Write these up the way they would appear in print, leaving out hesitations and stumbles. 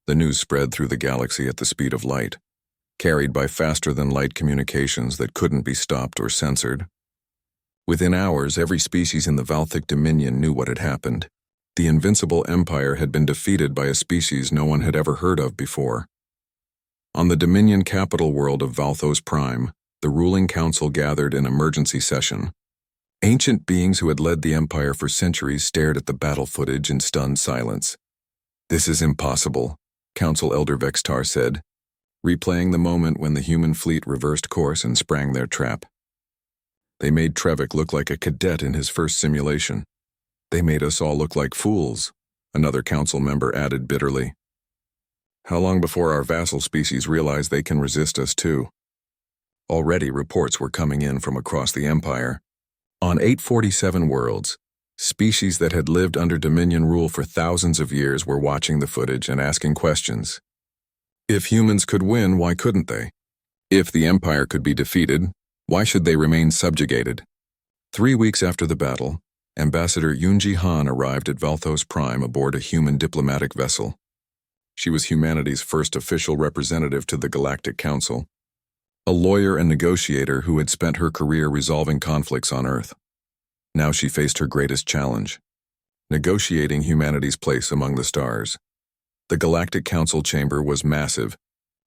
The news spread through the galaxy at the speed of light, carried by faster-than-light communications that couldn't be stopped or censored. Within hours, every species in the Valthic Dominion knew what had happened. The invincible empire had been defeated by a species no one had ever heard of before. On the Dominion capital world of Valthos Prime, the ruling council gathered in emergency session. Ancient beings who had led the empire for centuries stared at the battle footage in stunned silence. "This is impossible," Council Elder Vextar said, replaying the moment when the human fleet reversed course and sprang their trap. "They made Trevik look like a cadet in his first simulation. They made us all look like fools," another council member added bitterly. "How long before our vassal species realize they can resist us too?" Already reports were coming in from across the empire. On 847 worlds, species that had lived under Dominion rule for thousands of years were watching the footage and asking questions. If humans could win, why couldn't they? If the empire could be defeated, why should they remain subjugated? 3 weeks after the battle, Ambassador Yunji Han arrived at Valthos Prime aboard a human diplomatic vessel. She was humanity's first official representative to the Galactic Council, a lawyer and negotiator who had spent her career resolving conflicts on Earth. Now she faced her greatest challenge: negotiating humanity's place among the stars. The Galactic Council chamber was massive,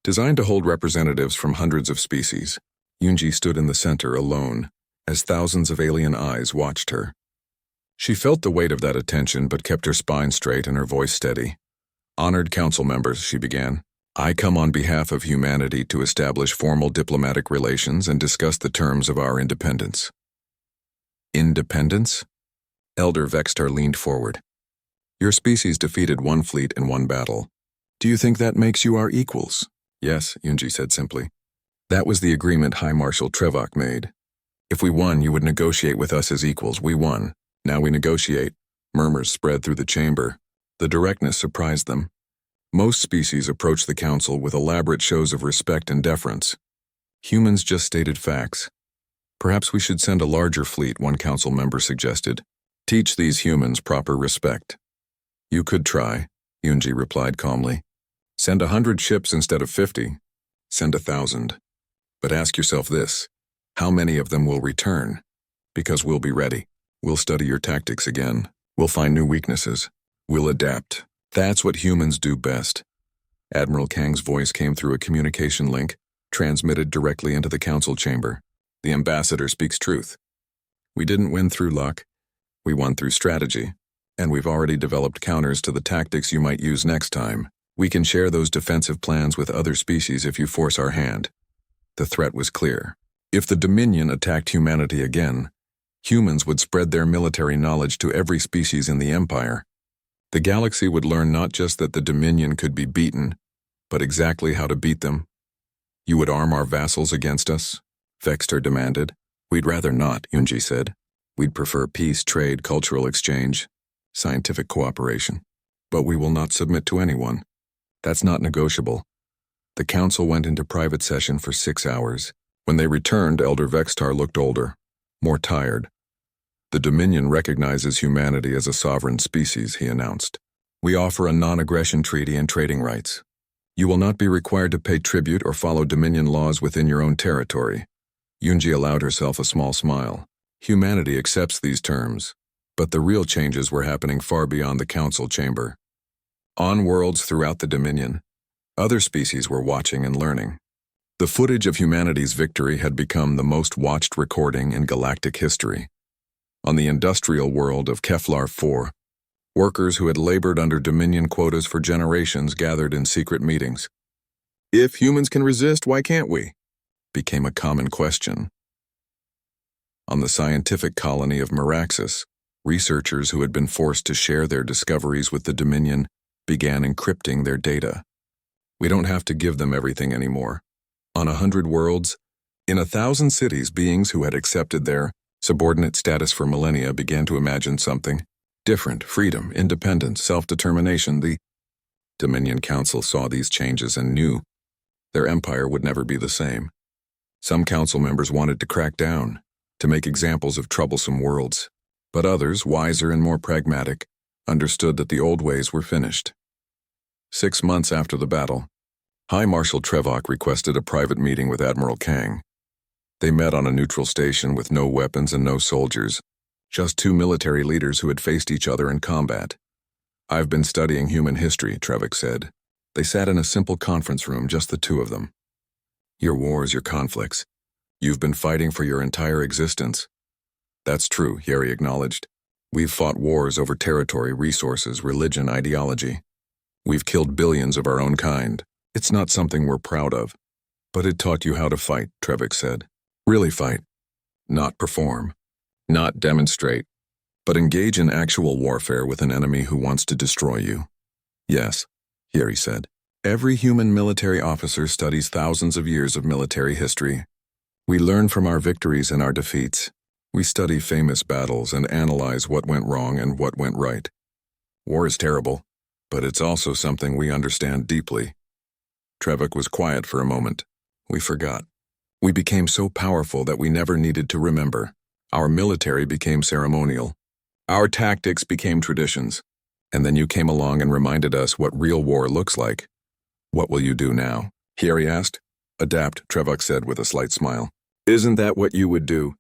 designed to hold representatives from hundreds of species. Yunji stood in the center alone, as thousands of alien eyes watched her. She felt the weight of that attention but kept her spine straight and her voice steady. "Honored council members," she began, "I come on behalf of humanity to establish formal diplomatic relations and discuss the terms of our independence." Independence? Elder Vextar leaned forward. "Your species defeated one fleet in one battle. Do you think that makes you our equals?" "Yes," Yunji said simply. "That was the agreement High Marshal Trevok made. If we won, you would negotiate with us as equals. We won. Now we negotiate." Murmurs spread through the chamber. The directness surprised them. Most species approached the council with elaborate shows of respect and deference. Humans just stated facts. "Perhaps we should send a larger fleet," one council member suggested. "Teach these humans proper respect." "You could try," Yunji replied calmly. "Send 100 ships instead of 50. Send 1,000. But ask yourself this: how many of them will return? Because we'll be ready. We'll study your tactics again. We'll find new weaknesses. We'll adapt. That's what humans do best." Admiral Kang's voice came through a communication link, transmitted directly into the council chamber. "The ambassador speaks truth. We didn't win through luck. We won through strategy. And we've already developed counters to the tactics you might use next time. We can share those defensive plans with other species if you force our hand." The threat was clear. If the Dominion attacked humanity again, humans would spread their military knowledge to every species in the Empire. The galaxy would learn not just that the Dominion could be beaten, but exactly how to beat them. "You would arm our vassals against us?" Vextar demanded. "We'd rather not," Yunji said. "We'd prefer peace, trade, cultural exchange, scientific cooperation. But we will not submit to anyone. That's not negotiable." The council went into private session for 6 hours. When they returned, Elder Vextar looked older, more tired. "The Dominion recognizes humanity as a sovereign species," he announced. "We offer a non-aggression treaty and trading rights. You will not be required to pay tribute or follow Dominion laws within your own territory." Yunji allowed herself a small smile. Humanity accepts these terms, but the real changes were happening far beyond the council chamber. On worlds throughout the Dominion, other species were watching and learning. The footage of humanity's victory had become the most watched recording in galactic history. On the industrial world of Keflar 4, workers who had labored under Dominion quotas for generations gathered in secret meetings. "If humans can resist, why can't we?" became a common question. On the scientific colony of Meraxis, researchers who had been forced to share their discoveries with the Dominion began encrypting their data. "We don't have to give them everything anymore." On 100 worlds, in 1,000 cities, beings who had accepted their subordinate status for millennia began to imagine something different: freedom, independence, self-determination. The Dominion Council saw these changes and knew their empire would never be the same. Some council members wanted to crack down, to make examples of troublesome worlds, but others, wiser and more pragmatic, understood that the old ways were finished. 6 months after the battle, High Marshal Trevok requested a private meeting with Admiral Kang. They met on a neutral station with no weapons and no soldiers, just two military leaders who had faced each other in combat. "I've been studying human history," Trevok said. They sat in a simple conference room, just the two of them. "Your wars, your conflicts. You've been fighting for your entire existence." "That's true," Yeri acknowledged. "We've fought wars over territory, resources, religion, ideology. We've killed billions of our own kind. It's not something we're proud of. But it taught you how to fight," Trevok said. "Really fight. Not perform. Not demonstrate. But engage in actual warfare with an enemy who wants to destroy you." "Yes," Yeri said. "Every human military officer studies thousands of years of military history. We learn from our victories and our defeats. We study famous battles and analyze what went wrong and what went right. War is terrible, but it's also something we understand deeply." Trevok was quiet for a moment. "We forgot. We became so powerful that we never needed to remember. Our military became ceremonial. Our tactics became traditions. And then you came along and reminded us what real war looks like." "What will you do now?" Yeri asked. "Adapt," Trevok said with a slight smile. "Isn't that what you would do?"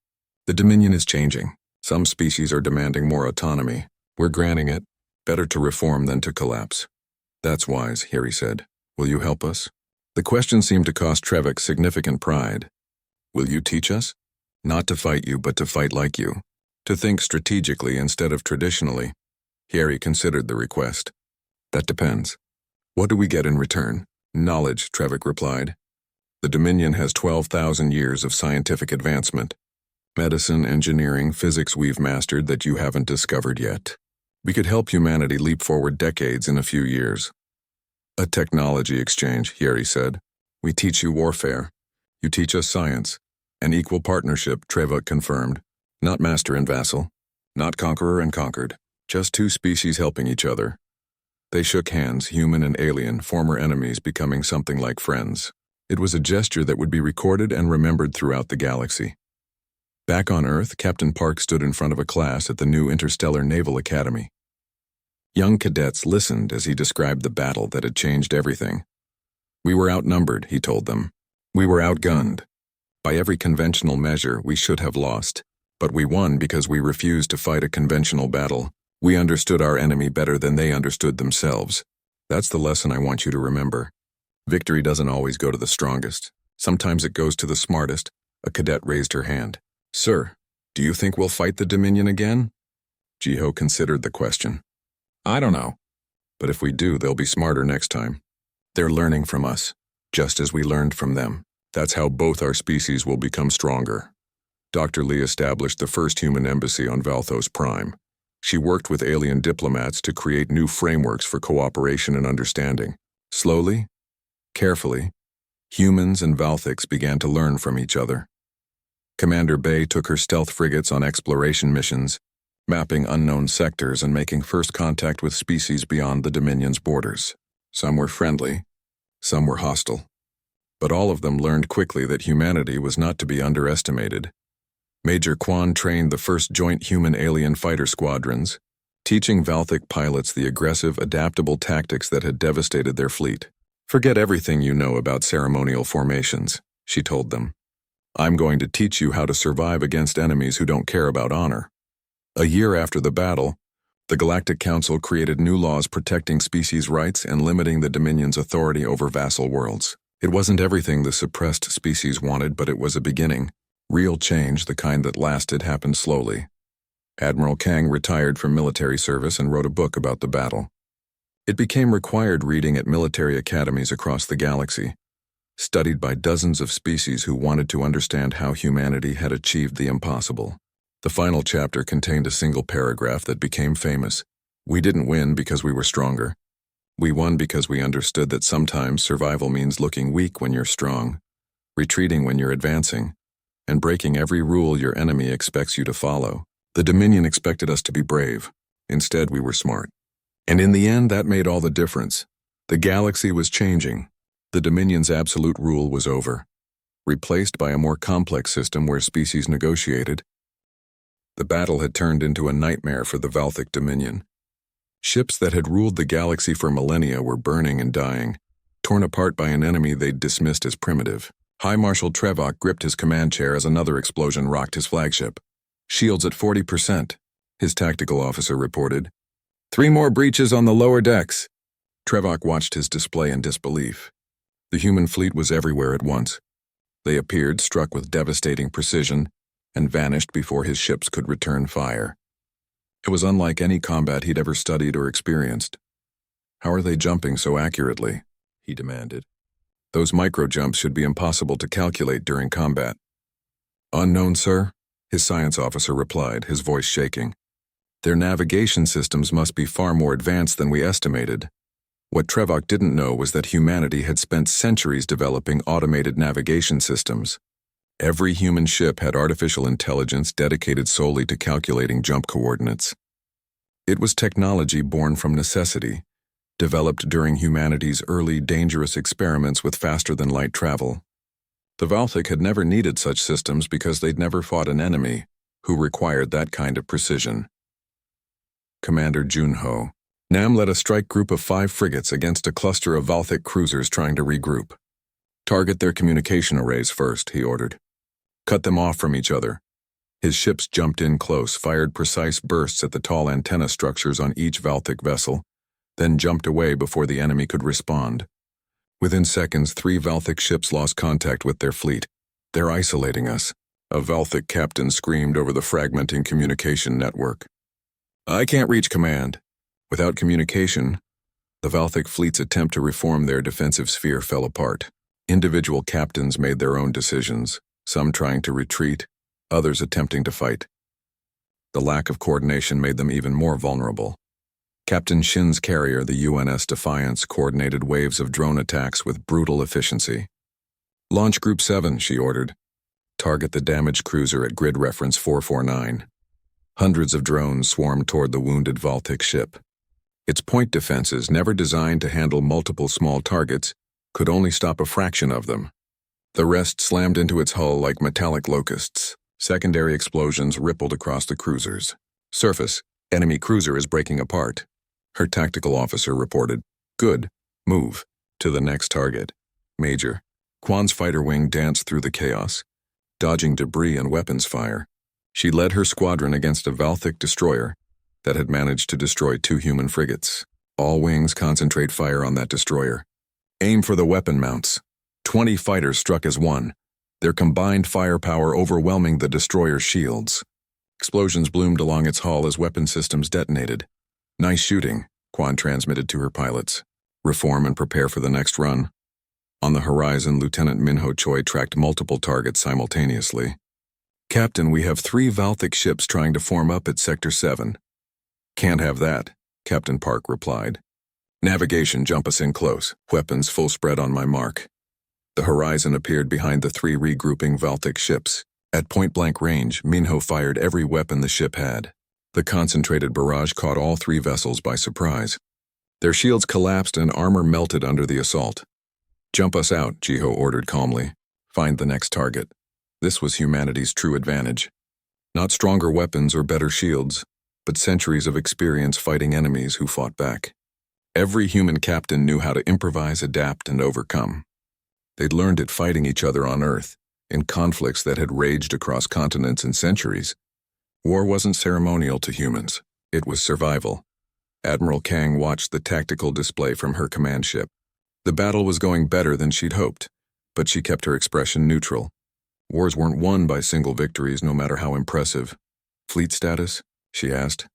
"The Dominion is changing. Some species are demanding more autonomy. We're granting it. Better to reform than to collapse." "That's wise," Yeri said. "Will you help us?" The question seemed to cost Trevok significant pride. "Will you teach us? Not to fight you, but to fight like you. To think strategically instead of traditionally." Yeri considered the request. "That depends. What do we get in return?" "Knowledge," Trevok replied. "The Dominion has 12,000 years of scientific advancement. Medicine, engineering, physics we've mastered that you haven't discovered yet. We could help humanity leap forward decades in a few years." "A technology exchange," Yeri said. "We teach you warfare. You teach us science. An equal partnership," Trevok confirmed. "Not master and vassal. Not conqueror and conquered. Just two species helping each other." They shook hands, human and alien, former enemies becoming something like friends. It was a gesture that would be recorded and remembered throughout the galaxy. Back on Earth, Captain Park stood in front of a class at the new Interstellar Naval Academy. Young cadets listened as he described the battle that had changed everything. "We were outnumbered," he told them. "We were outgunned. By every conventional measure, we should have lost. But we won because we refused to fight a conventional battle. We understood our enemy better than they understood themselves. That's the lesson I want you to remember. Victory doesn't always go to the strongest. Sometimes it goes to the smartest." A cadet raised her hand. "Sir, do you think we'll fight the Dominion again?" Jiho considered the question. "I don't know. But if we do, they'll be smarter next time. They're learning from us, just as we learned from them. That's how both our species will become stronger." Dr. Lee established the first human embassy on Valthos Prime. She worked with alien diplomats to create new frameworks for cooperation and understanding. Slowly, carefully, humans and Valthics began to learn from each other. Commander Bay took her stealth frigates on exploration missions, mapping unknown sectors and making first contact with species beyond the Dominion's borders. Some were friendly, some were hostile. But all of them learned quickly that humanity was not to be underestimated. Major Quan trained the first joint human-alien fighter squadrons, teaching Valthic pilots the aggressive, adaptable tactics that had devastated their fleet. "Forget everything you know about ceremonial formations," she told them. "I'm going to teach you how to survive against enemies who don't care about honor." A year after the battle, the Galactic Council created new laws protecting species rights and limiting the Dominion's authority over vassal worlds. It wasn't everything the suppressed species wanted, but it was a beginning. Real change, the kind that lasted, happened slowly. Admiral Kang retired from military service and wrote a book about the battle. It became required reading at military academies across the galaxy, studied by dozens of species who wanted to understand how humanity had achieved the impossible. The final chapter contained a single paragraph that became famous. "We didn't win because we were stronger. We won because we understood that sometimes survival means looking weak when you're strong, retreating when you're advancing, and breaking every rule your enemy expects you to follow. The Dominion expected us to be brave. Instead, we were smart. And in the end, that made all the difference. The galaxy was changing. The Dominion's absolute rule was over, replaced by a more complex system where species negotiated. The battle had turned into a nightmare for the Valthic Dominion. Ships that had ruled the galaxy for millennia were burning and dying, torn apart by an enemy they'd dismissed as primitive. High Marshal Trevok gripped his command chair as another explosion rocked his flagship. "Shields at 40%, his tactical officer reported. "3 more breaches on the lower decks." Trevok watched his display in disbelief. The human fleet was everywhere at once. They appeared, struck with devastating precision, and vanished before his ships could return fire. It was unlike any combat he'd ever studied or experienced. "How are they jumping so accurately?" he demanded. "Those micro-jumps should be impossible to calculate during combat." "Unknown, sir," his science officer replied, his voice shaking. "Their navigation systems must be far more advanced than we estimated." What Trevok didn't know was that humanity had spent centuries developing automated navigation systems. Every human ship had artificial intelligence dedicated solely to calculating jump coordinates. It was technology born from necessity, developed during humanity's early dangerous experiments with faster-than-light travel. The Valthic had never needed such systems because they'd never fought an enemy who required that kind of precision. Commander Junho. Nam led a strike group of 5 frigates against a cluster of Valthic cruisers trying to regroup. "Target their communication arrays first," he ordered. "Cut them off from each other." His ships jumped in close, fired precise bursts at the tall antenna structures on each Valthic vessel, then jumped away before the enemy could respond. Within seconds, 3 Valthic ships lost contact with their fleet. "They're isolating us," a Valthic captain screamed over the fragmenting communication network. "I can't reach command." Without communication, the Valthic fleet's attempt to reform their defensive sphere fell apart. Individual captains made their own decisions, some trying to retreat, others attempting to fight. The lack of coordination made them even more vulnerable. Captain Shin's carrier, the UNS Defiance, coordinated waves of drone attacks with brutal efficiency. "Launch Group 7, she ordered. "Target the damaged cruiser at grid reference 449. Hundreds of drones swarmed toward the wounded Valthic ship. Its point defenses, never designed to handle multiple small targets, could only stop a fraction of them. The rest slammed into its hull like metallic locusts. Secondary explosions rippled across the cruisers. "Surface, enemy cruiser is breaking apart," her tactical officer reported. "Good. Move. To the next target." "Major." Quan's fighter wing danced through the chaos, dodging debris and weapons fire. She led her squadron against a Valthic destroyer that had managed to destroy 2 human frigates. "All wings concentrate fire on that destroyer. Aim for the weapon mounts." 20 fighters struck as one, their combined firepower overwhelming the destroyer's shields. Explosions bloomed along its hull as weapon systems detonated. "Nice shooting," Quan transmitted to her pilots. "Reform and prepare for the next run." On the horizon, Lieutenant Minho Choi tracked multiple targets simultaneously. "Captain, we have 3 Valthic ships trying to form up at Sector 7. "Can't have that," Captain Park replied. "Navigation, jump us in close. Weapons full spread on my mark." The horizon appeared behind the 3 regrouping Valthic ships. At point-blank range, Minho fired every weapon the ship had. The concentrated barrage caught all 3 vessels by surprise. Their shields collapsed and armor melted under the assault. "Jump us out," Jiho ordered calmly. "Find the next target." This was humanity's true advantage. Not stronger weapons or better shields, but centuries of experience fighting enemies who fought back. Every human captain knew how to improvise, adapt, and overcome. They'd learned it fighting each other on Earth, in conflicts that had raged across continents and centuries. War wasn't ceremonial to humans. It was survival. Admiral Kang watched the tactical display from her command ship. The battle was going better than she'd hoped, but she kept her expression neutral. Wars weren't won by single victories, no matter how impressive. "Fleet status?" she asked.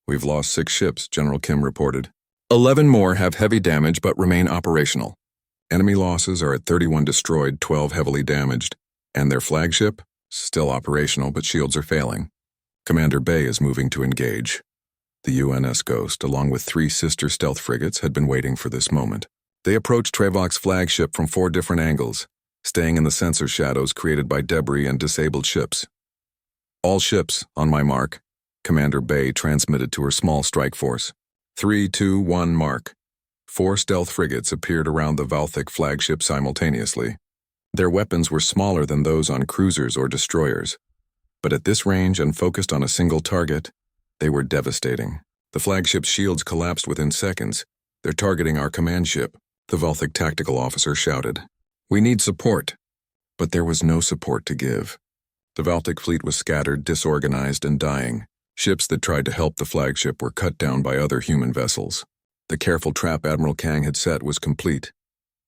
"We've lost 6 ships," General Kim reported. 11 more have heavy damage but remain operational. Enemy losses are at 31 destroyed, 12 heavily damaged. And their flagship? Still operational, but shields are failing. Commander Bay is moving to engage. The UNS Ghost, along with 3 sister stealth frigates, had been waiting for this moment. They approached Trevok's flagship from 4 different angles, staying in the sensor shadows created by debris and disabled ships. "All ships, on my mark," Commander Bay transmitted to her small strike force. 3, 2, 1, mark. 4 stealth frigates appeared around the Valthic flagship simultaneously. Their weapons were smaller than those on cruisers or destroyers, but at this range and focused on a single target, they were devastating. The flagship's shields collapsed within seconds. They're targeting our command ship, the Valthic tactical officer shouted. We need support. But there was no support to give. The Valthic fleet was scattered, disorganized, and dying. Ships that tried to help the flagship were cut down by other human vessels. The careful trap Admiral Kang had set was complete.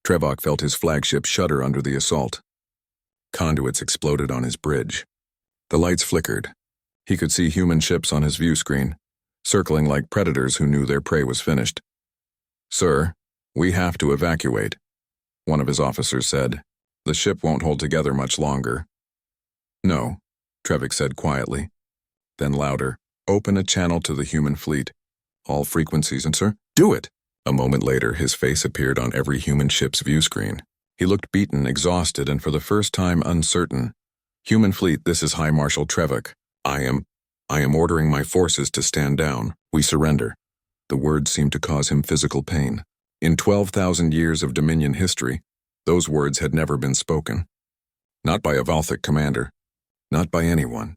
Trevok felt his flagship shudder under the assault. Conduits exploded on his bridge. The lights flickered. He could see human ships on his view screen, circling like predators who knew their prey was finished. Sir, we have to evacuate, one of his officers said. The ship won't hold together much longer. No, Trevok said quietly. Then louder, open a channel to the human fleet. All frequencies, and sir, do it! A moment later, his face appeared on every human ship's view screen. He looked beaten, exhausted, and for the first time uncertain. Human fleet, this is High Marshal Trevok. I am ordering my forces to stand down. We surrender. The words seemed to cause him physical pain. In 12,000 years of Dominion history, those words had never been spoken. Not by a Valthic commander. Not by anyone.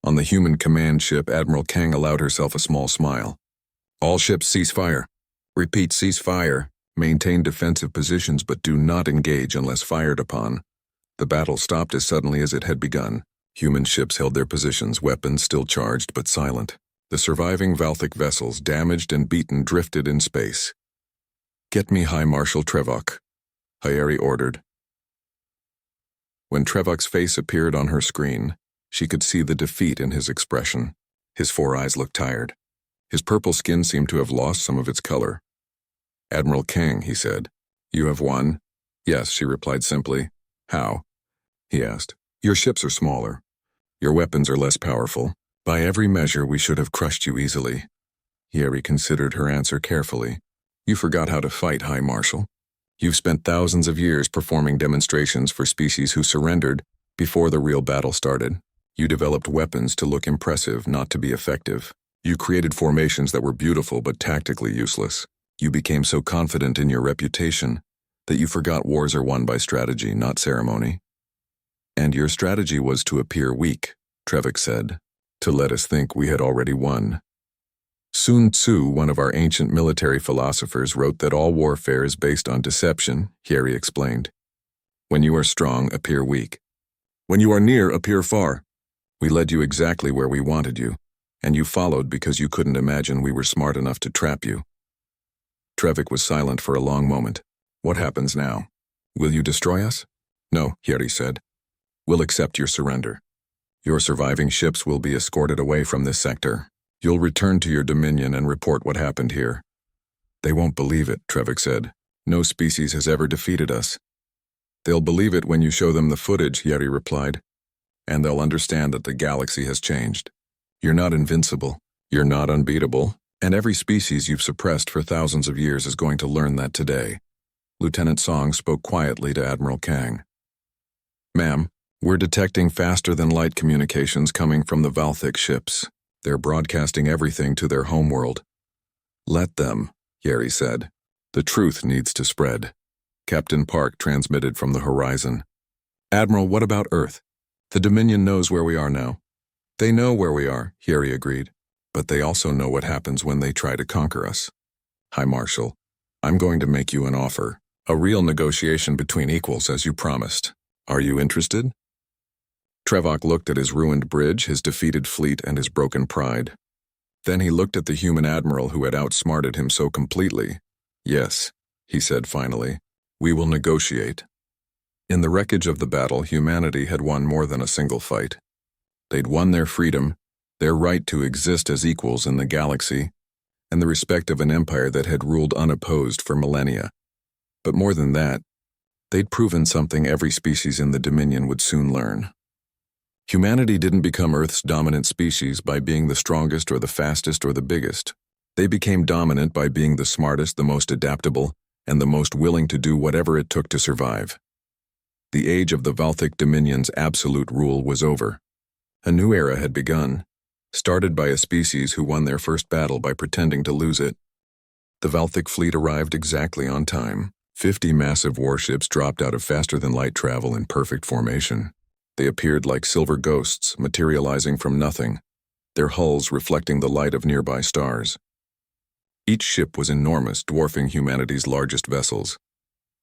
On the human command ship, Admiral Kang allowed herself a small smile. All ships cease fire. Repeat, cease fire. Maintain defensive positions but do not engage unless fired upon. The battle stopped as suddenly as it had begun. Human ships held their positions, weapons still charged but silent. The surviving Valthic vessels, damaged and beaten, drifted in space. Get me High Marshal Trevok, Hayeri ordered. When Trevok's face appeared on her screen, she could see the defeat in his expression. His four eyes looked tired. His purple skin seemed to have lost some of its color. Admiral Kang, he said. You have won? Yes, she replied simply. How? He asked. Your ships are smaller. Your weapons are less powerful. By every measure, we should have crushed you easily. Yeri considered her answer carefully. You forgot how to fight, High Marshal. You've spent thousands of years performing demonstrations for species who surrendered before the real battle started. You developed weapons to look impressive, not to be effective. You created formations that were beautiful but tactically useless. You became so confident in your reputation that you forgot wars are won by strategy, not ceremony. And your strategy was to appear weak, Trevok said, to let us think we had already won. Sun Tzu, one of our ancient military philosophers, wrote that all warfare is based on deception, Yeri explained. When you are strong, appear weak. When you are near, appear far. We led you exactly where we wanted you, and you followed because you couldn't imagine we were smart enough to trap you. Trevok was silent for a long moment. What happens now? Will you destroy us? No, Yeri said. We'll accept your surrender. Your surviving ships will be escorted away from this sector. You'll return to your dominion and report what happened here. They won't believe it, Trevok said. No species has ever defeated us. They'll believe it when you show them the footage, Yeri replied. And they'll understand that the galaxy has changed. You're not invincible. You're not unbeatable. And every species you've suppressed for thousands of years is going to learn that today. Lieutenant Song spoke quietly to Admiral Kang. Ma'am, we're detecting faster-than-light communications coming from the Valthic ships. They're broadcasting everything to their homeworld. Let them, Yeri said. The truth needs to spread. Captain Park transmitted from the horizon. Admiral, what about Earth? The Dominion knows where we are now. They know where we are, Yeri agreed. But they also know what happens when they try to conquer us. High Marshal, I'm going to make you an offer. A real negotiation between equals as you promised. Are you interested? Trevok looked at his ruined bridge, his defeated fleet, and his broken pride. Then he looked at the human admiral who had outsmarted him so completely. Yes, he said finally, we will negotiate. In the wreckage of the battle, humanity had won more than a single fight. They'd won their freedom, their right to exist as equals in the galaxy, and the respect of an empire that had ruled unopposed for millennia. But more than that, they'd proven something every species in the Dominion would soon learn. Humanity didn't become Earth's dominant species by being the strongest or the fastest or the biggest. They became dominant by being the smartest, the most adaptable, and the most willing to do whatever it took to survive. The age of the Valthic Dominion's absolute rule was over. A new era had begun, started by a species who won their first battle by pretending to lose it. The Valthic fleet arrived exactly on time. 50 massive warships dropped out of faster-than-light travel in perfect formation. They appeared like silver ghosts, materializing from nothing. their hulls reflecting the light of nearby stars. Each ship was enormous, dwarfing humanity's largest vessels.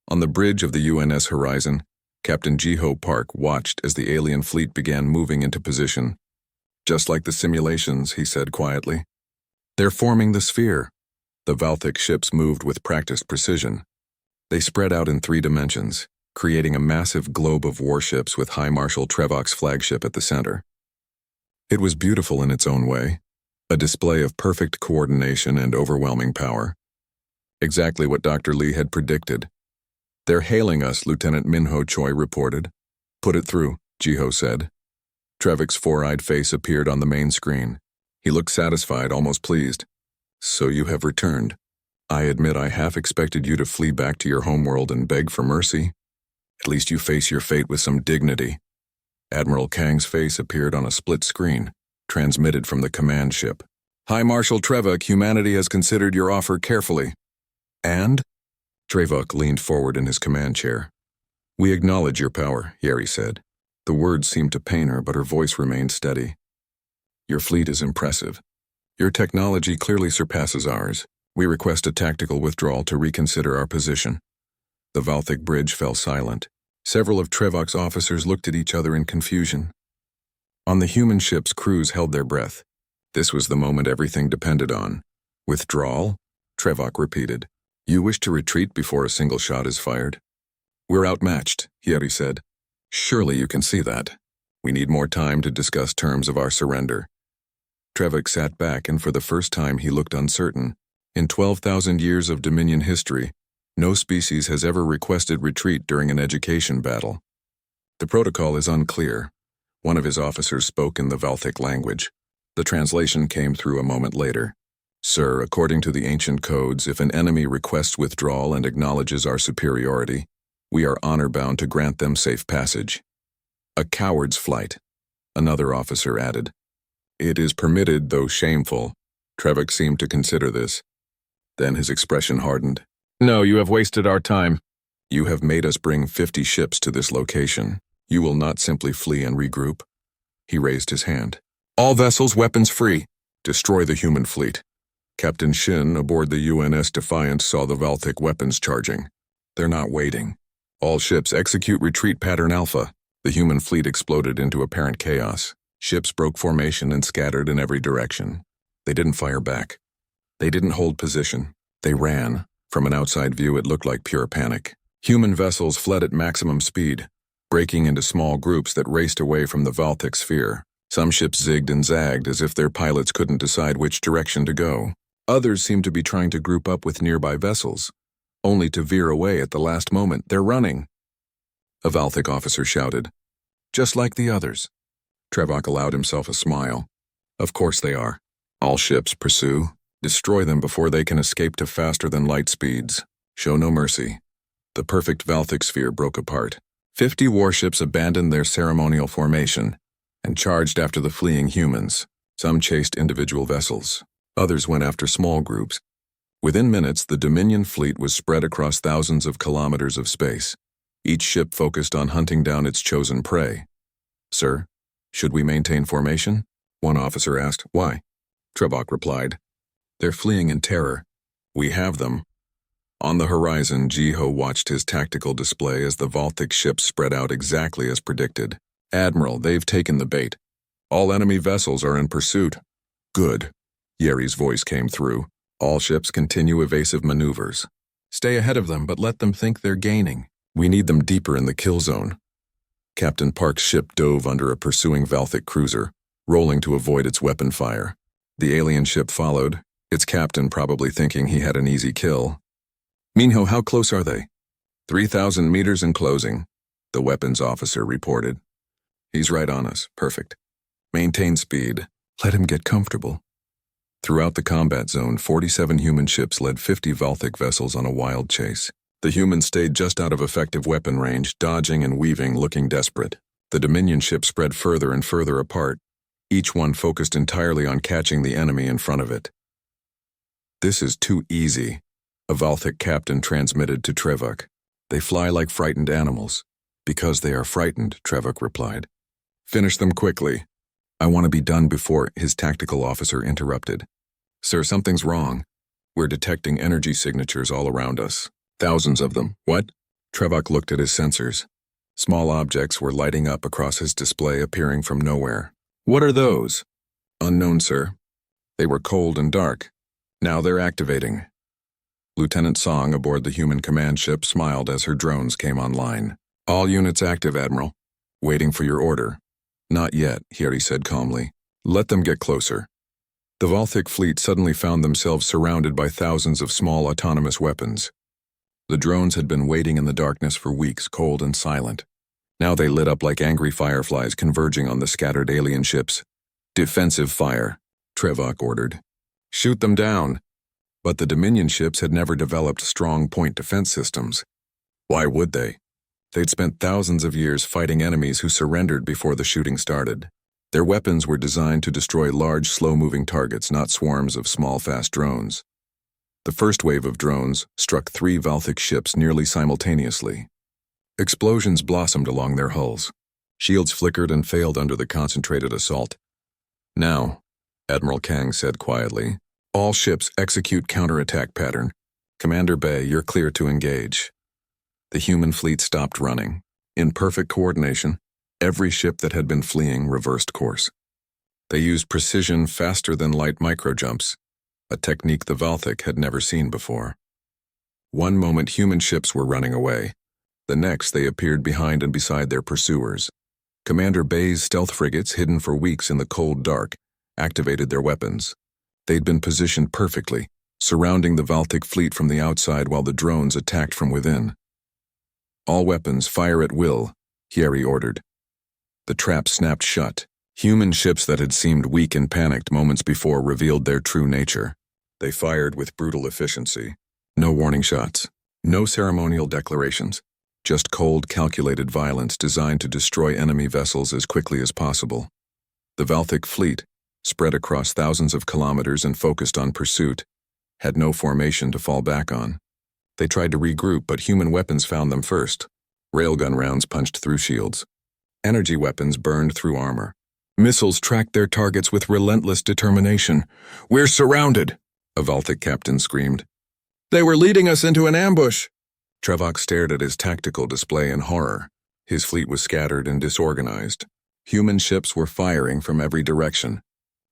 On the bridge of the UNS Horizon, Captain Jiho Park watched as the alien fleet began moving into position. "Just like the simulations," he said quietly. "They're forming the sphere." The Valthic ships moved with practiced precision. They spread out in 3 dimensions, creating a massive globe of warships with High Marshal Trevok's flagship at the center. It was beautiful in its own way, a display of perfect coordination and overwhelming power. Exactly what Dr. Lee had predicted. "They're hailing us," Lieutenant Minho Choi reported. "Put it through," Jiho said. Trevok's 4-eyed face appeared on the main screen. He looked satisfied, almost pleased. "So you have returned. I admit I half expected you to flee back to your homeworld and beg for mercy. At least you face your fate with some dignity." Admiral Kang's face appeared on a split screen, transmitted from the command ship. "High Marshal Trevok, humanity has considered your offer carefully." "And?" Trevok leaned forward in his command chair. "We acknowledge your power," Yeri said. The words seemed to pain her, but her voice remained steady. "Your fleet is impressive. Your technology clearly surpasses ours. We request a tactical withdrawal to reconsider our position." The Valthic bridge fell silent. Several of Trevok's officers looked at each other in confusion. On the human ship's crews held their breath. This was the moment everything depended on. "Withdrawal?" Trevok repeated. "You wish to retreat before a single shot is fired?" "We're outmatched," Yeri said. "Surely you can see that. We need more time to discuss terms of our surrender." Trevok sat back, and for the first time he looked uncertain. In 12,000 years of Dominion history, no species has ever requested retreat during an education battle. "The protocol is unclear." One of his officers spoke in the Valthic language. The translation came through a moment later. "Sir, according to the ancient codes, if an enemy requests withdrawal and acknowledges our superiority, we are honor-bound to grant them safe passage." "A coward's flight," another officer added. "It is permitted, though shameful." Trevok seemed to consider this. Then his expression hardened. "No, you have wasted our time. You have made us bring 50 ships to this location. You will not simply flee and regroup." He raised his hand. "All vessels, weapons free. Destroy the human fleet." Captain Shin aboard the UNS Defiance saw the Valthic weapons charging. "They're not waiting. All ships execute retreat pattern Alpha." The human fleet exploded into apparent chaos. Ships broke formation and scattered in every direction. They didn't fire back. They didn't hold position. They ran. From an outside view, it looked like pure panic. Human vessels fled at maximum speed, breaking into small groups that raced away from the Valthic sphere. Some ships zigged and zagged as if their pilots couldn't decide which direction to go. Others seemed to be trying to group up with nearby vessels, only to veer away at the last moment. "They're running!" A Valthic officer shouted. "Just like the others." Trevok allowed himself a smile. "Of course they are. All ships pursue. Destroy them before they can escape to faster-than-light speeds. Show no mercy." The perfect Valthic sphere broke apart. 50 warships abandoned their ceremonial formation and charged after the fleeing humans. Some chased individual vessels. Others went after small groups. Within minutes, the Dominion fleet was spread across thousands of kilometers of space. Each ship focused on hunting down its chosen prey. "Sir, should we maintain formation?" one officer asked. "Why?" Trevok replied. "They're fleeing in terror. We have them." On the horizon, Jiho watched his tactical display as the Valthic ships spread out exactly as predicted. "Admiral, they've taken the bait. All enemy vessels are in pursuit." "Good." Yeri's voice came through. "All ships continue evasive maneuvers. Stay ahead of them, but let them think they're gaining. We need them deeper in the kill zone." Captain Park's ship dove under a pursuing Valthic cruiser, rolling to avoid its weapon fire. The alien ship followed, its captain probably thinking he had an easy kill. "Minho, how close are they?" 3,000 meters and closing," the weapons officer reported. "He's right on us. Perfect. Maintain speed. Let him get comfortable." Throughout the combat zone, 47 human ships led 50 Valthic vessels on a wild chase. The humans stayed just out of effective weapon range, dodging and weaving, looking desperate. The Dominion ships spread further and further apart, each one focused entirely on catching the enemy in front of it. "This is too easy," a Valthic captain transmitted to Trevok. "They fly like frightened animals." "Because they are frightened," Trevok replied. "Finish them quickly." I want to be done before his tactical officer interrupted. Sir, something's wrong. We're detecting energy signatures all around us. Thousands of them. What? Trevok looked at his sensors. Small objects were lighting up across his display, appearing from nowhere. What are those? Unknown, sir. They were cold and dark. Now they're activating. Lieutenant Song aboard the human command ship smiled as her drones came online. All units active, Admiral. Waiting for your order. Not yet, Hieri said calmly. Let them get closer. The Valthic fleet suddenly found themselves surrounded by thousands of small autonomous weapons. The drones had been waiting in the darkness for weeks, cold and silent. Now they lit up like angry fireflies converging on the scattered alien ships. Defensive fire, Trevok ordered. Shoot them down. But the Dominion ships had never developed strong point defense systems. Why would they? They'd spent thousands of years fighting enemies who surrendered before the shooting started. Their weapons were designed to destroy large, slow-moving targets, not swarms of small, fast drones. The first wave of drones struck 3 Valthic ships nearly simultaneously. Explosions blossomed along their hulls. Shields flickered and failed under the concentrated assault. Now, Admiral Kang said quietly, all ships execute counterattack pattern. Commander Bay, you're clear to engage. The human fleet stopped running. In perfect coordination, every ship that had been fleeing reversed course. They used precision faster-than-light microjumps, a technique the Valthic had never seen before. One moment human ships were running away. The next they appeared behind and beside their pursuers. Commander Bay's stealth frigates, hidden for weeks in the cold dark, activated their weapons. They'd been positioned perfectly, surrounding the Valthic fleet from the outside while the drones attacked from within. All weapons fire at will, Hieri ordered. The trap snapped shut. Human ships that had seemed weak and panicked moments before revealed their true nature. They fired with brutal efficiency. No warning shots. No ceremonial declarations. Just cold, calculated violence designed to destroy enemy vessels as quickly as possible. The Valthic fleet, spread across thousands of kilometers and focused on pursuit, had no formation to fall back on. They tried to regroup, but human weapons found them first. Railgun rounds punched through shields. Energy weapons burned through armor. Missiles tracked their targets with relentless determination. "We're surrounded!" a Valthic captain screamed. "They were leading us into an ambush!" Trevok stared at his tactical display in horror. His fleet was scattered and disorganized. Human ships were firing from every direction.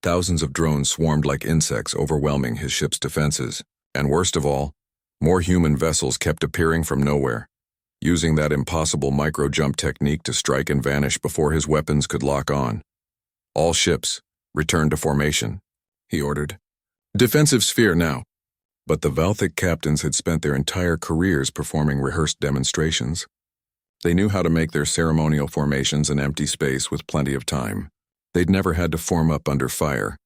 Thousands of drones swarmed like insects, overwhelming his ship's defenses. And worst of all, more human vessels kept appearing from nowhere, using that impossible micro-jump technique to strike and vanish before his weapons could lock on. "All ships, return to formation," he ordered. "Defensive sphere now." But the Valthic captains had spent their entire careers performing rehearsed demonstrations. They knew how to make their ceremonial formations in empty space with plenty of time. They'd never had to form up under fire,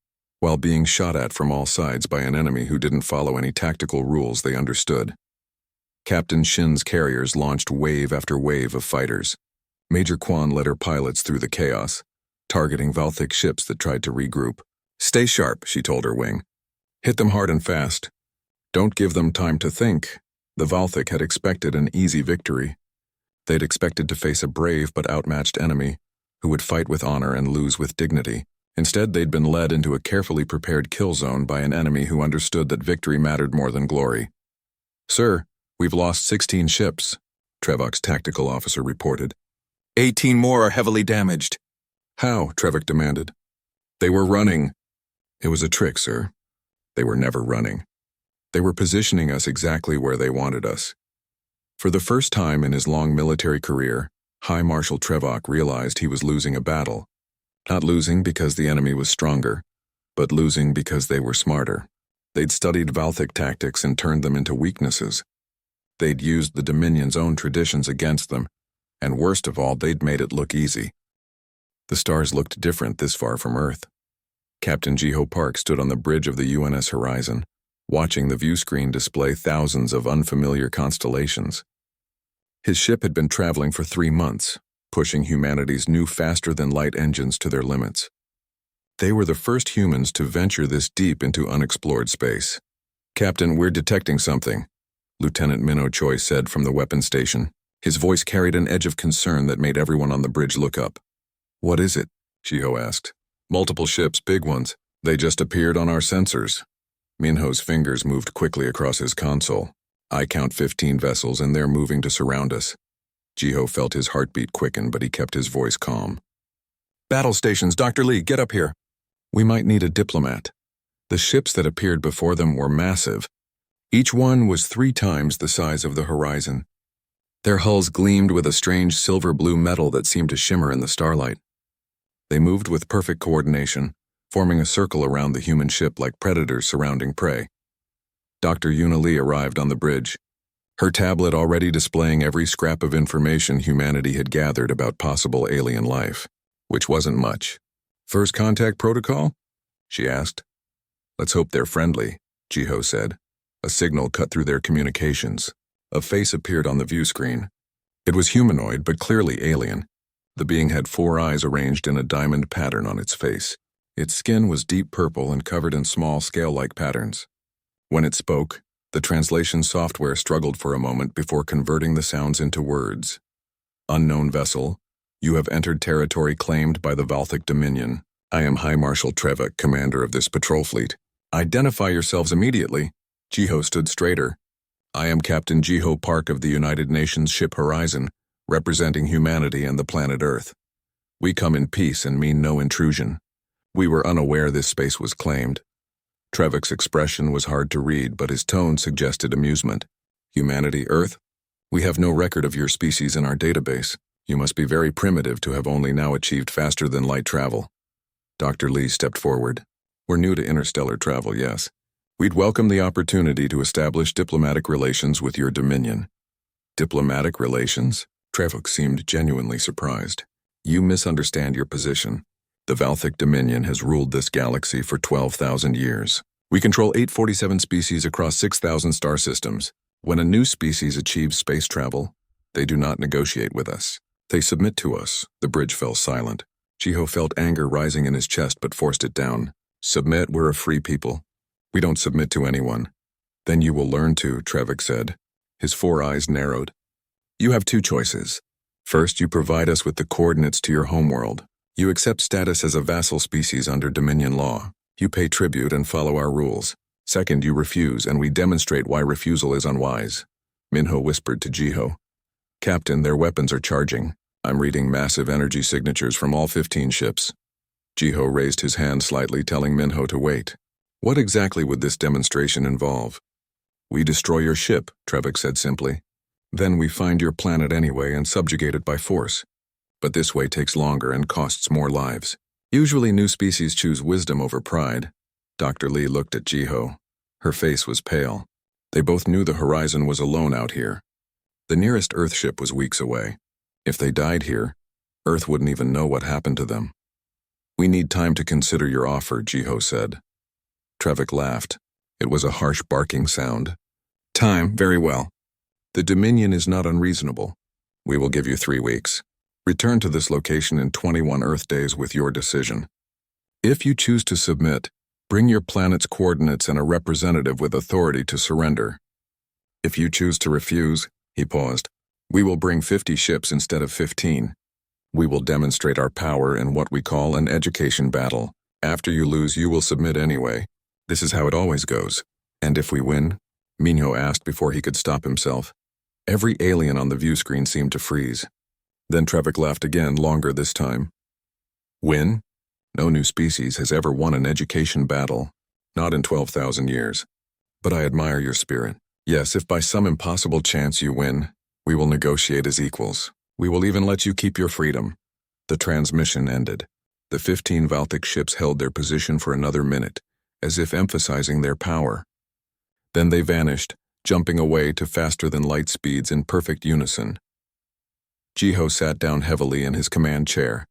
while being shot at from all sides by an enemy who didn't follow any tactical rules they understood. Captain Shin's carriers launched wave after wave of fighters. Major Quan led her pilots through the chaos, targeting Valthic ships that tried to regroup. "Stay sharp," she told her wing. "Hit them hard and fast. Don't give them time to think." The Valthic had expected an easy victory. They'd expected to face a brave but outmatched enemy who would fight with honor and lose with dignity. Instead, they'd been led into a carefully prepared kill zone by an enemy who understood that victory mattered more than glory. "Sir, we've lost 16 ships," Trevok's tactical officer reported. 18 more are heavily damaged." "How?" Trevok demanded. "They were running." "It was a trick, sir. They were never running. They were positioning us exactly where they wanted us." For the first time in his long military career, High Marshal Trevok realized he was losing a battle. Not losing because the enemy was stronger, but losing because they were smarter. They'd studied Valthic tactics and turned them into weaknesses. They'd used the Dominion's own traditions against them, and worst of all, they'd made it look easy. The stars looked different this far from Earth. Captain Jiho Park stood on the bridge of the UNS Horizon, watching the view screen display thousands of unfamiliar constellations. His ship had been traveling for 3 months, pushing humanity's new faster-than-light engines to their limits. They were the first humans to venture this deep into unexplored space. "Captain, we're detecting something," Lieutenant Minho Choi said from the weapons station. His voice carried an edge of concern that made everyone on the bridge look up. "What is it?" Jiho asked. Multiple ships, big ones. They just appeared on our sensors. Minho's fingers moved quickly across his console. I count 15 vessels and they're moving to surround us. Jiho felt his heartbeat quicken, but he kept his voice calm. Battle stations, Dr. Lee, get up here. We might need a diplomat. The ships that appeared before them were massive. Each one was 3 times the size of the horizon. Their hulls gleamed with a strange silver-blue metal that seemed to shimmer in the starlight. They moved with perfect coordination, forming a circle around the human ship like predators surrounding prey. Dr. Yuna Lee arrived on the bridge, her tablet already displaying every scrap of information humanity had gathered about possible alien life, which wasn't much. First contact protocol? She asked. Let's hope they're friendly, Jiho said. A signal cut through their communications. A face appeared on the view screen. It was humanoid, but clearly alien. The being had 4 eyes arranged in a diamond pattern on its face. Its skin was deep purple and covered in small scale-like patterns. When it spoke, the translation software struggled for a moment before converting the sounds into words. Unknown vessel, you have entered territory claimed by the Valthic Dominion. I am High Marshal Trevik, commander of this patrol fleet. Identify yourselves immediately. Jiho stood straighter. I am Captain Jiho Park of the United Nations ship Horizon, representing humanity and the planet Earth. We come in peace and mean no intrusion. We were unaware this space was claimed. Trevik's expression was hard to read, but his tone suggested amusement. Humanity, Earth? We have no record of your species in our database. You must be very primitive to have only now achieved faster-than-light travel. Dr. Lee stepped forward. We're new to interstellar travel, yes. We'd welcome the opportunity to establish diplomatic relations with your dominion. Diplomatic relations? Trevik seemed genuinely surprised. You misunderstand your position. The Valthic Dominion has ruled this galaxy for 12,000 years. We control 847 species across 6,000 star systems. When a new species achieves space travel, they do not negotiate with us. They submit to us. The bridge fell silent. Jiho felt anger rising in his chest but forced it down. Submit, we're a free people. We don't submit to anyone. Then you will learn to, Trevik said. His 4 eyes narrowed. You have 2 choices. First, you provide us with the coordinates to your homeworld. You accept status as a vassal species under Dominion law. You pay tribute and follow our rules. Second, you refuse, and we demonstrate why refusal is unwise. Minho whispered to Jiho. Captain, their weapons are charging. I'm reading massive energy signatures from all 15 ships. Jiho raised his hand slightly, telling Minho to wait. What exactly would this demonstration involve? We destroy your ship, Trevik said simply. Then we find your planet anyway and subjugate it by force. But this way takes longer and costs more lives. Usually new species choose wisdom over pride. Dr. Lee looked at Jiho. Her face was pale. They both knew the Horizon was alone out here. The nearest Earth ship was weeks away. If they died here, Earth wouldn't even know what happened to them. We need time to consider your offer, Jiho said. Trevik laughed. It was a harsh barking sound. Time, very well. The Dominion is not unreasonable. We will give you 3 weeks. Return to this location in 21 Earth days with your decision. If you choose to submit, bring your planet's coordinates and a representative with authority to surrender. If you choose to refuse, he paused, we will bring 50 ships instead of 15. We will demonstrate our power in what we call an education battle. After you lose, you will submit anyway. This is how it always goes. And if we win? Minho asked before he could stop himself. Every alien on the view screen seemed to freeze. Then Trevik laughed again, longer this time. Win? No new species has ever won an education battle. Not in 12,000 years. But I admire your spirit. Yes, if by some impossible chance you win, we will negotiate as equals. We will even let you keep your freedom. The transmission ended. The 15 Valthic ships held their position for another minute, as if emphasizing their power. Then they vanished, jumping away to faster-than-light speeds in perfect unison. Jiho sat down heavily in his command chair.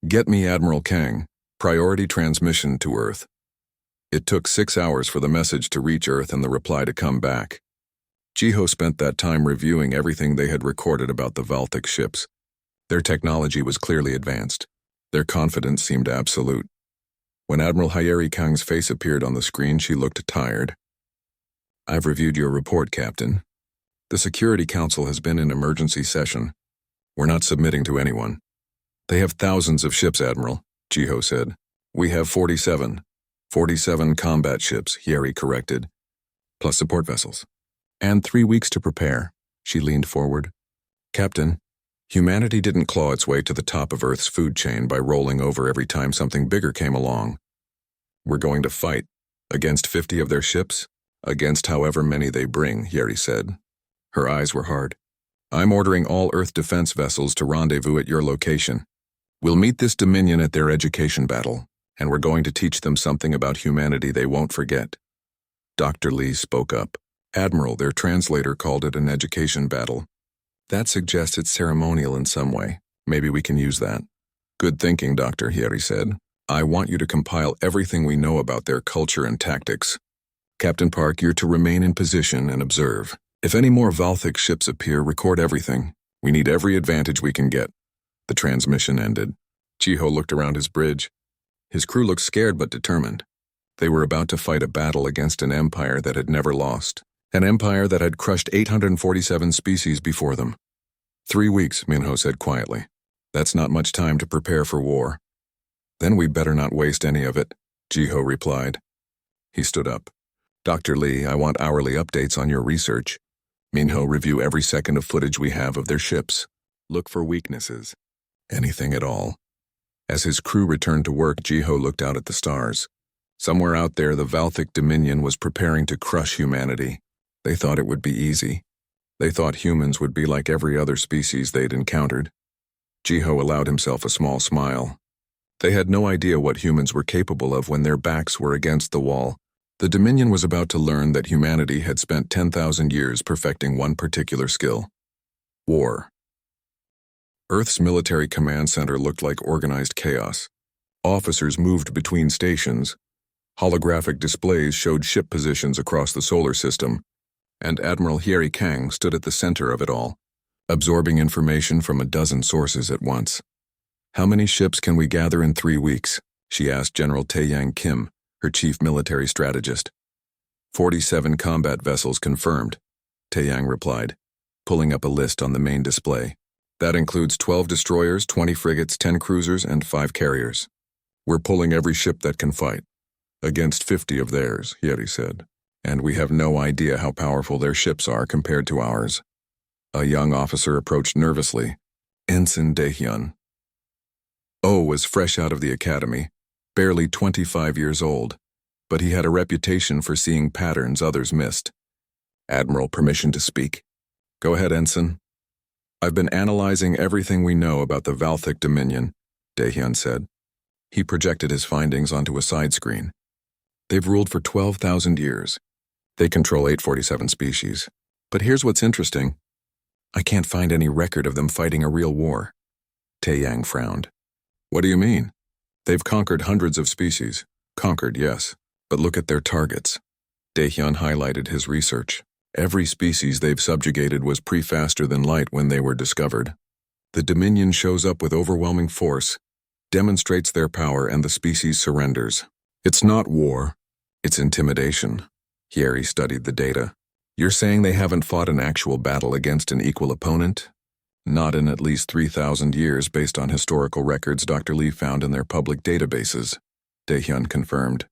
Get me Admiral Kang. Priority transmission to Earth. It took 6 hours for the message to reach Earth and the reply to come back. Jiho spent that time reviewing everything they had recorded about the Valthic ships. Their technology was clearly advanced. Their confidence seemed absolute. When Admiral Hayeri Kang's face appeared on the screen, she looked tired. I've reviewed your report, Captain. The Security Council has been in emergency session. We're not submitting to anyone. They have thousands of ships, Admiral, Jiho said. We have 47. 47 combat ships, Yeri corrected, plus support vessels. And 3 weeks to prepare, she leaned forward. Captain, humanity didn't claw its way to the top of Earth's food chain by rolling over every time something bigger came along. We're going to fight. Against 50 of their ships? Against however many they bring, Yeri said. Her eyes were hard. I'm ordering all Earth defense vessels to rendezvous at your location. We'll meet this Dominion at their education battle, and we're going to teach them something about humanity they won't forget. Dr. Lee spoke up. Admiral, their translator, called it an education battle. That suggests it's ceremonial in some way. Maybe we can use that. Good thinking, Doctor, Yeri said. I want you to compile everything we know about their culture and tactics. Captain Park, you're to remain in position and observe. If any more Valthic ships appear, record everything. We need every advantage we can get. The transmission ended. Chiho looked around his bridge. His crew looked scared but determined. They were about to fight a battle against an empire that had never lost. An empire that had crushed 847 species before them. 3 weeks, Minho said quietly. That's not much time to prepare for war. Then we better not waste any of it, Jiho replied. He stood up. Dr. Lee, I want hourly updates on your research. Minho, review every second of footage we have of their ships. Look for weaknesses. Anything at all. As his crew returned to work, Jiho looked out at the stars. Somewhere out there, the Valthic Dominion was preparing to crush humanity. They thought it would be easy. They thought humans would be like every other species they'd encountered. Jiho allowed himself a small smile. They had no idea what humans were capable of when their backs were against the wall. The Dominion was about to learn that humanity had spent 10,000 years perfecting one particular skill. War. Earth's military command center looked like organized chaos. Officers moved between stations. Holographic displays showed ship positions across the solar system, and Admiral Hieri Kang stood at the center of it all, absorbing information from a dozen sources at once. How many ships can we gather in 3 weeks? She asked General Taeyang Kim, her chief military strategist. 47 combat vessels confirmed, Taeyang replied, pulling up a list on the main display. That includes 12 destroyers, 20 frigates, 10 cruisers, and 5 carriers. We're pulling every ship that can fight. Against 50 of theirs, Hieri said. And we have no idea how powerful their ships are compared to ours. A young officer approached nervously. Ensign Daehyun. Oh was fresh out of the academy, barely 25 years old, but he had a reputation for seeing patterns others missed. Admiral, permission to speak? Go ahead, Ensign. I've been analyzing everything we know about the Valthic Dominion, Daehyun said. He projected his findings onto a side screen. They've ruled for 12,000 years. They control 847 species. But here's what's interesting. I can't find any record of them fighting a real war. Taeyang frowned. What do you mean? They've conquered hundreds of species. Conquered, yes. But look at their targets. Daehyun highlighted his research. Every species they've subjugated was faster than light when they were discovered. The Dominion shows up with overwhelming force, demonstrates their power, and the species surrenders. It's not war. It's intimidation. Hieri studied the data. You're saying they haven't fought an actual battle against an equal opponent? Not in at least 3,000 years based on historical records Dr. Lee found in their public databases, Daehyun confirmed.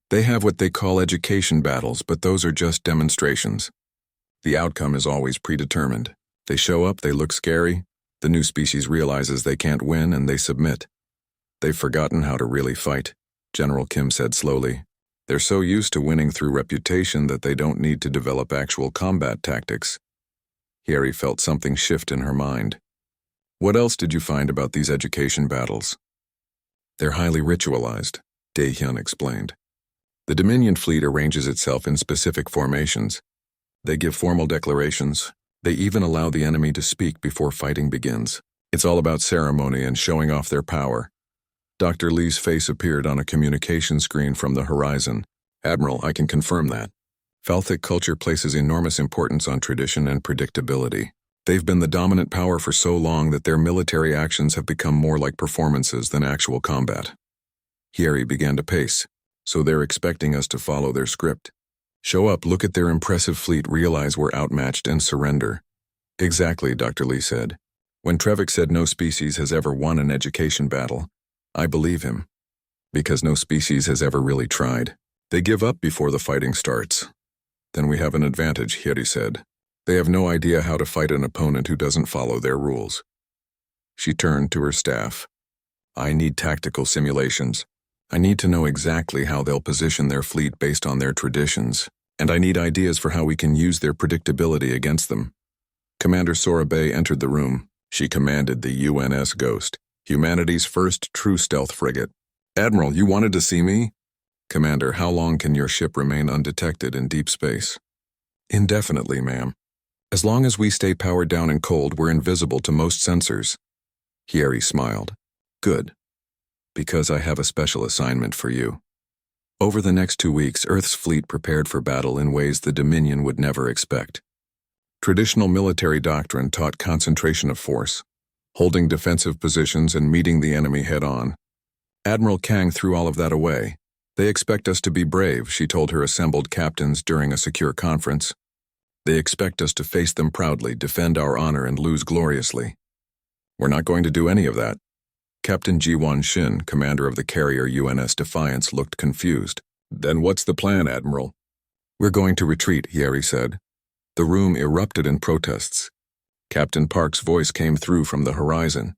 They have what they call education battles, but those are just demonstrations. The outcome is always predetermined. They show up, they look scary, the new species realizes they can't win, and they submit. They've forgotten how to really fight, General Kim said slowly. They're so used to winning through reputation that they don't need to develop actual combat tactics. Hieri felt something shift in her mind. What else did you find about these education battles? They're highly ritualized, Daehyun explained. The Dominion fleet arranges itself in specific formations. They give formal declarations. They even allow the enemy to speak before fighting begins. It's all about ceremony and showing off their power. Dr. Lee's face appeared on a communication screen from the horizon. Admiral, I can confirm that. Valthic culture places enormous importance on tradition and predictability. They've been the dominant power for so long that their military actions have become more like performances than actual combat. Hieri began to pace. So they're expecting us to follow their script. Show up, look at their impressive fleet, realize we're outmatched, and surrender. Exactly, Dr. Lee said. When Trevik said no species has ever won an education battle, I believe him. Because no species has ever really tried. They give up before the fighting starts. Then we have an advantage, Hiri said. They have no idea how to fight an opponent who doesn't follow their rules. She turned to her staff. I need tactical simulations. I need to know exactly how they'll position their fleet based on their traditions, and I need ideas for how we can use their predictability against them. Commander Sorabe entered the room. She commanded the UNS Ghost, humanity's first true stealth frigate. Admiral, you wanted to see me? Commander, how long can your ship remain undetected in deep space? Indefinitely, ma'am. As long as we stay powered down and cold, we're invisible to most sensors. Hiri smiled. Good. Because I have a special assignment for you. Over the next 2 weeks, Earth's fleet prepared for battle in ways the Dominion would never expect. Traditional military doctrine taught concentration of force, holding defensive positions and meeting the enemy head-on. Admiral Kang threw all of that away. They expect us to be brave, she told her assembled captains during a secure conference. They expect us to face them proudly, defend our honor, and lose gloriously. We're not going to do any of that. Captain Jiwon Shin, commander of the carrier UNS Defiance, looked confused. Then what's the plan, Admiral? We're going to retreat, Hiri said. The room erupted in protests. Captain Park's voice came through from the horizon.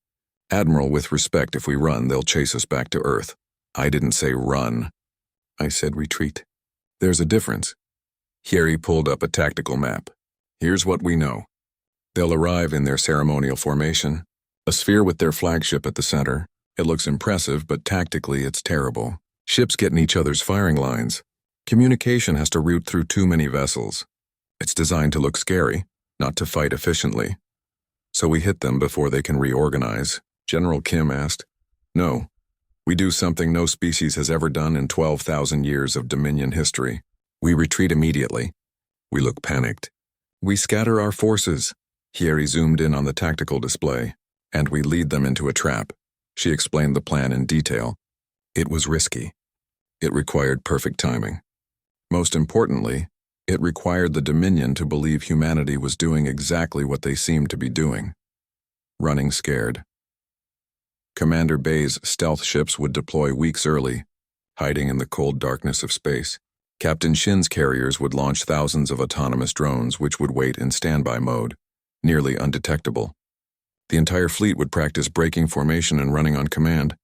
Admiral, with respect, if we run, they'll chase us back to Earth. I didn't say run. I said retreat. There's a difference. Hiri pulled up a tactical map. Here's what we know. They'll arrive in their ceremonial formation, a sphere with their flagship at the center. It looks impressive, but tactically it's terrible. Ships get in each other's firing lines. Communication has to route through too many vessels. It's designed to look scary, not to fight efficiently. So we hit them before they can reorganize. General Kim asked. No. We do something no species has ever done in 12,000 years of Dominion history. We retreat immediately. We look panicked. We scatter our forces. Hiri zoomed in on the tactical display. And we lead them into a trap. She explained the plan in detail. It was risky. It required perfect timing. Most importantly, it required the Dominion to believe humanity was doing exactly what they seemed to be doing. Running scared. Commander Bay's stealth ships would deploy weeks early, hiding in the cold darkness of space. Captain Shin's carriers would launch thousands of autonomous drones which would wait in standby mode, nearly undetectable. The entire fleet would practice breaking formation and running on command,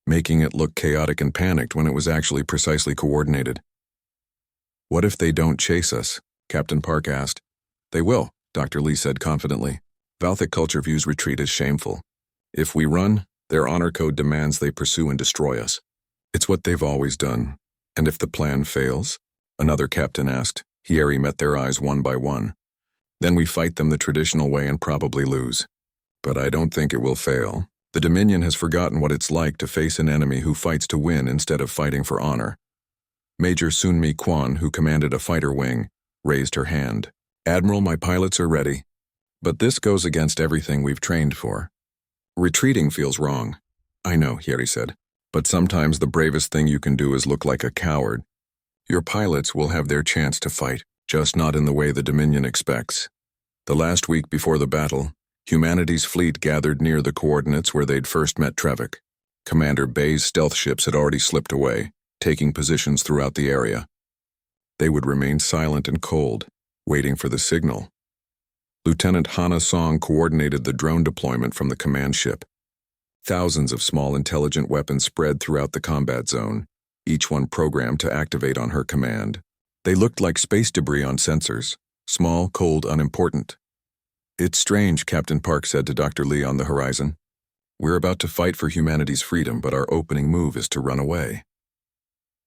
making it look chaotic and panicked when it was actually precisely coordinated. What if they don't chase us? Captain Park asked. They will, Dr. Lee said confidently. Valthic culture views retreat as shameful. If we run, their honor code demands they pursue and destroy us. It's what they've always done. And if the plan fails? Another captain asked. Hiri met their eyes one by one. Then we fight them the traditional way and probably lose. But I don't think it will fail. The Dominion has forgotten what it's like to face an enemy who fights to win instead of fighting for honor. Major Sunmi Kwan, who commanded a fighter wing, raised her hand. Admiral, my pilots are ready. But this goes against everything we've trained for. Retreating feels wrong. I know, Hiri said. But sometimes the bravest thing you can do is look like a coward. Your pilots will have their chance to fight, just not in the way the Dominion expects. The last week before the battle, humanity's fleet gathered near the coordinates where they'd first met Trevik. Commander Bay's stealth ships had already slipped away, taking positions throughout the area. They would remain silent and cold, waiting for the signal. Lieutenant Hana Song coordinated the drone deployment from the command ship. Thousands of small intelligent weapons spread throughout the combat zone, each one programmed to activate on her command. They looked like space debris on sensors, small, cold, unimportant. It's strange, Captain Park said to Dr. Lee on the horizon. We're about to fight for humanity's freedom, but our opening move is to run away.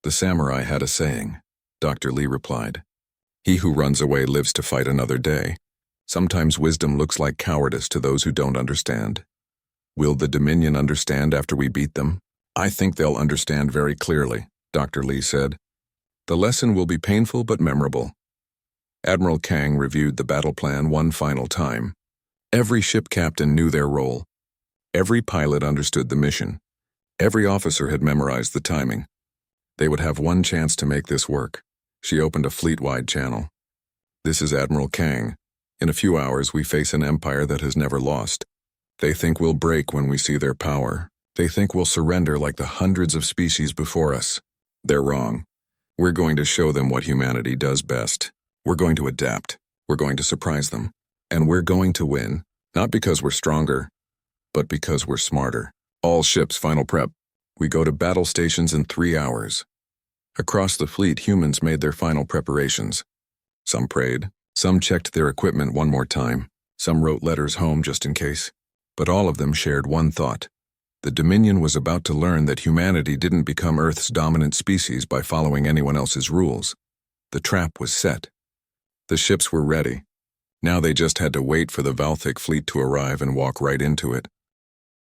The samurai had a saying, Dr. Lee replied. He who runs away lives to fight another day. Sometimes wisdom looks like cowardice to those who don't understand. Will the Dominion understand after we beat them? I think they'll understand very clearly, Dr. Lee said. The lesson will be painful but memorable. Admiral Kang reviewed the battle plan one final time. Every ship captain knew their role. Every pilot understood the mission. Every officer had memorized the timing. They would have one chance to make this work. She opened a fleet-wide channel. This is Admiral Kang. In a few hours, we face an empire that has never lost. They think we'll break when we see their power. They think we'll surrender like the hundreds of species before us. They're wrong. We're going to show them what humanity does best. We're going to adapt. We're going to surprise them. And we're going to win, not because we're stronger, but because we're smarter. All ships final prep. We go to battle stations in 3 hours. Across the fleet, humans made their final preparations. Some prayed. Some checked their equipment one more time. Some wrote letters home just in case. But all of them shared one thought. The Dominion was about to learn that humanity didn't become Earth's dominant species by following anyone else's rules. The trap was set. The ships were ready. Now they just had to wait for the Valthic fleet to arrive and walk right into it.